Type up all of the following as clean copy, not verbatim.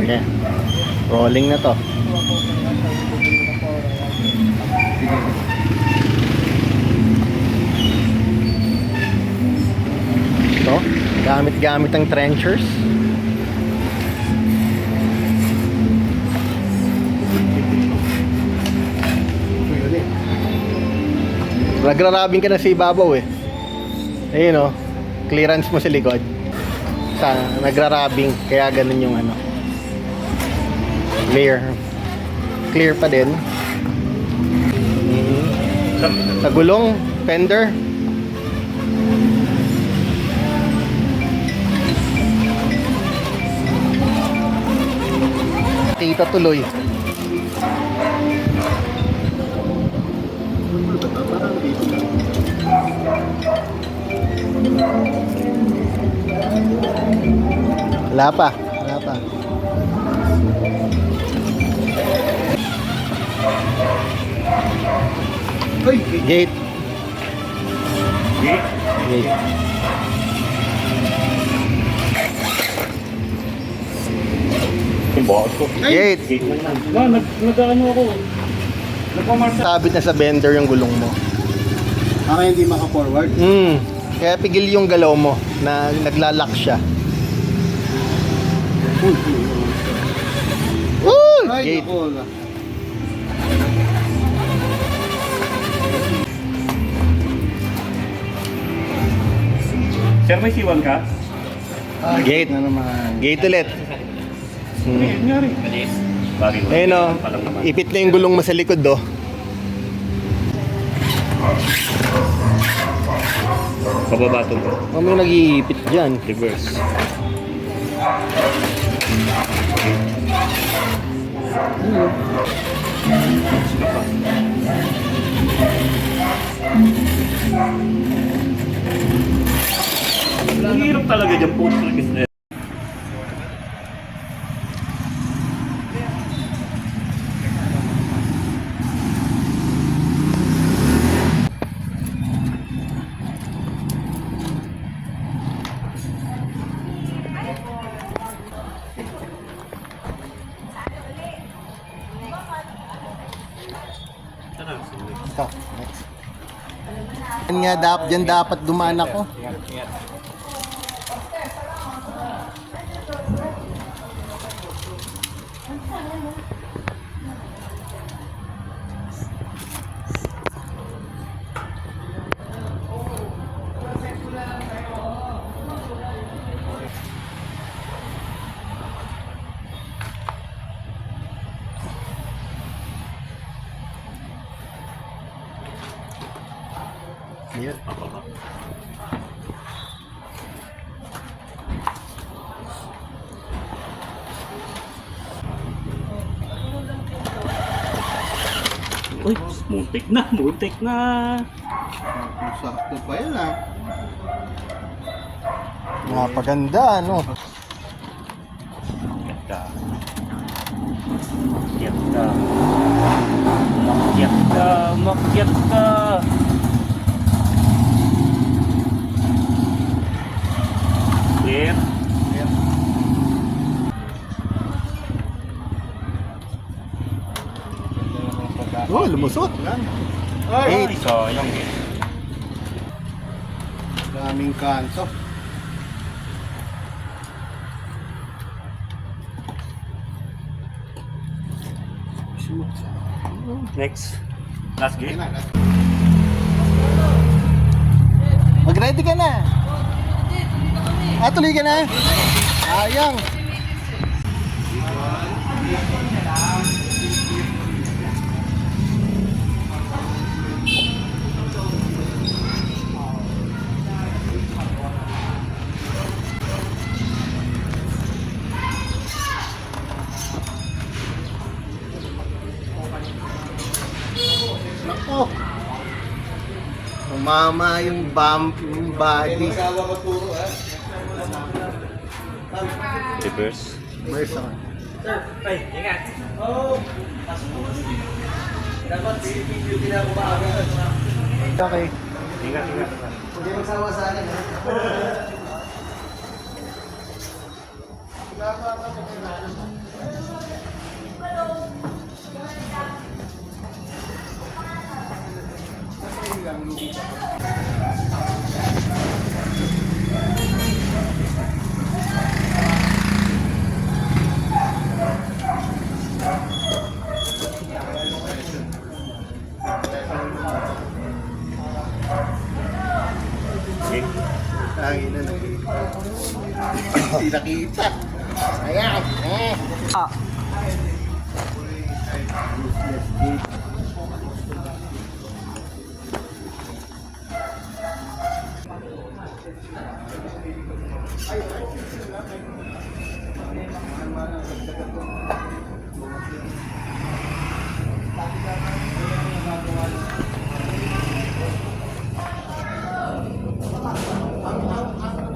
Okay. Rolling na to. Ito, gamit-gamit ang trenchers. Nagrarabing ka na sa ibabaw eh. Ayun oh, clearance mo sa likod. Nagrarabing, kaya ganun yung ano. Clear pa din. Sa gulong, fender. Kita tuloy. Wala pa. Gate. Gate. Nag-ano ako. Sabit na sa bender yung gulong mo. Hindi maka-forward. Kaya pigil yung galaw mo na naglalak siya. Gate. Sir, may siwan ka? Gate. Gate ulit. Nangyari. Ayun o, ipit na yung gulong mo sa likod do. Pababa ito. May nag-iipit dyan. Reverse. Ang hirap talaga dyan po. Ito, next. Diyan dapat dumaan ako. Ayan. Uy, muntik na. Sakto pa yan ah. Napaganda, ano? Makyat ka. Clear. Oh, lumusot. Ay, Sayang eh. daming kanto. Next. Last game. Mag-ready ka na. Tuloy ka na. Ayang. Nako. Umama yung body. Reverse. Where's on? Ay, ingat. Okay. Ingat. Hindi magsawa sa akin. Okay. Tangin na Hindi nakita. Ayan. Ah.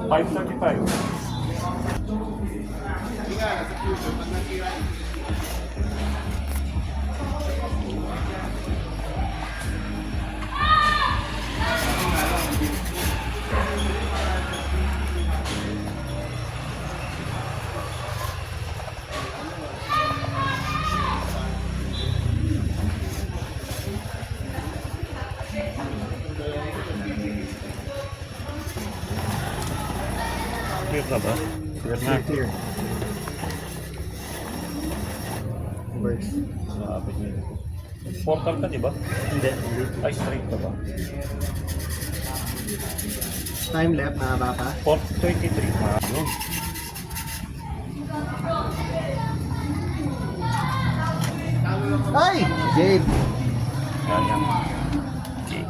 $535. Clear na ba? Clear na. Clear. Birds. Sabi niya. Portal ka, di ba? Hindi. Ay, straight ka ba? Time left, mahaba pa. 423. Ayun. Ay! Jade! Yan. Okay.